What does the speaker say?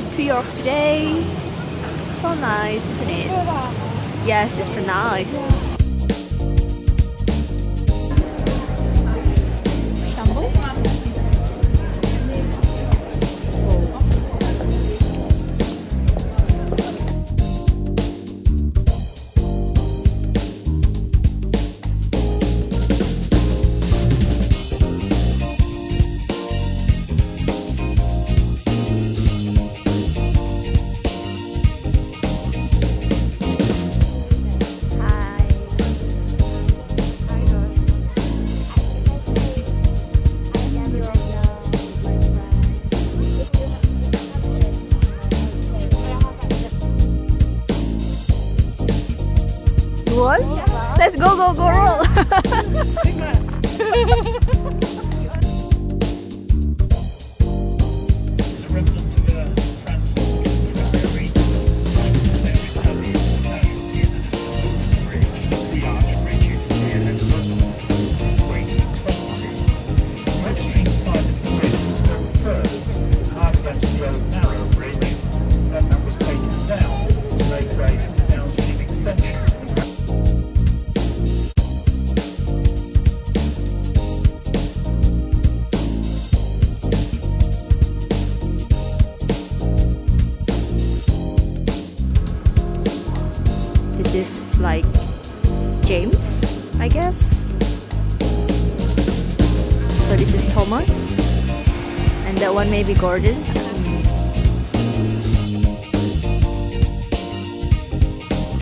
trip to York today. So nice, isn't it? Yes, it's so nice. Shambles? What? Let's go, roll! This is like James, I guess. So this is Thomas, and that one maybe Gordon.